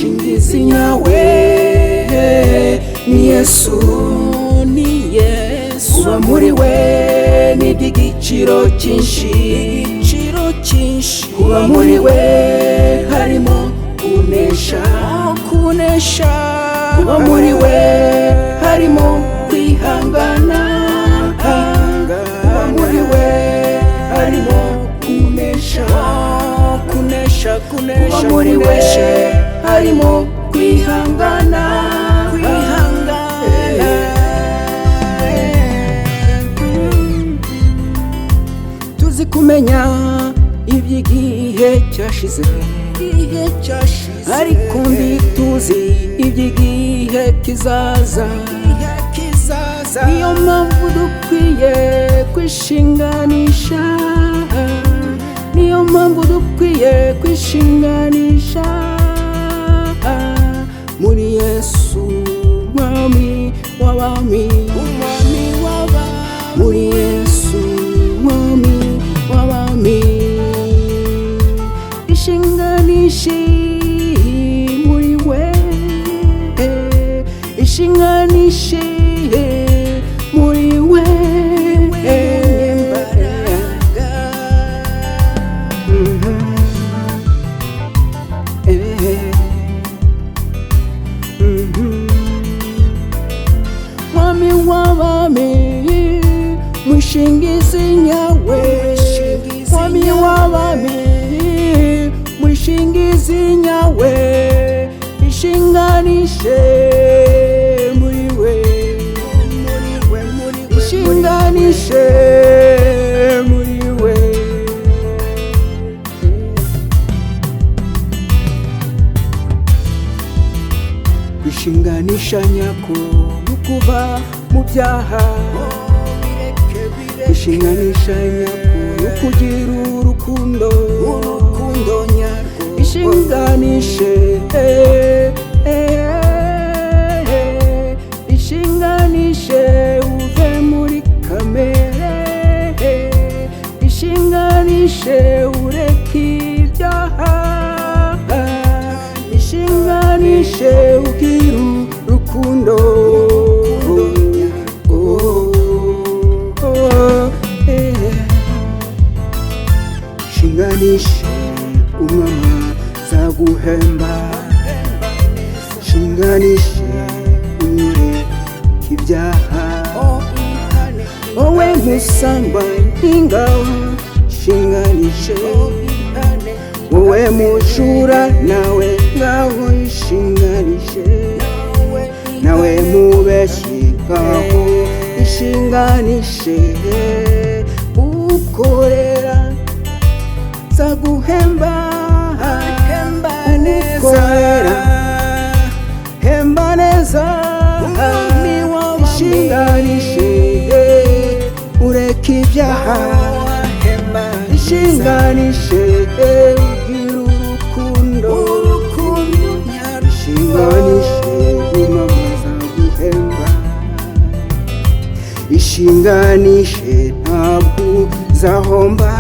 Umwishingizi nyawe ni Yesu, kuba muri we ni iby'igiciro cyinshi, kuba muri we harimo kunesha, kuba muri we harimo kwihangana, kuba muri we harimo kunesha, kuba muri we harimo kwihangana, tuzi kumenya iby'igihe cyashize, ariko ntituzi iby'igihe kizaza. Niyo mpamvu dukwiye kwishinganisha, niyo mpamvu dukwiye kwishinganisha muri Yesu mwami w'abami, muri Yesu mwami w'abami. Ishinganishe muri we, ishinganishe muri we, mwami w'abami, Umwishingizi nyawe, mwami w'abami, Umwishingizi nyawe, ishinganishe muri we, ishinganishe muri we. Kwishinganisha nyako nukuva mu byaha, kwishinganisha nyako nukugira urukundo nyarwo. Ishinganishe, ishinganishe uve muri kamere, ishinganishe ureke ibyaha, ishinganishe ugira urukundo ishinganishe umwama zaguhemba, ishinganishe unyure ibyaha, wowe musamba n'ingabo, ishinganishe wowe mujura nawe ngaho, ishinganishe nawe mubeshyi ngaho, ishinganishe ukorera zaguhemba, ukorera hemba neza, ishinganishe ureke ibyaha, ishinganishe ugira urukundo, ishinganishe umama zaguhemba, ishinganishe ntabwo zahomba.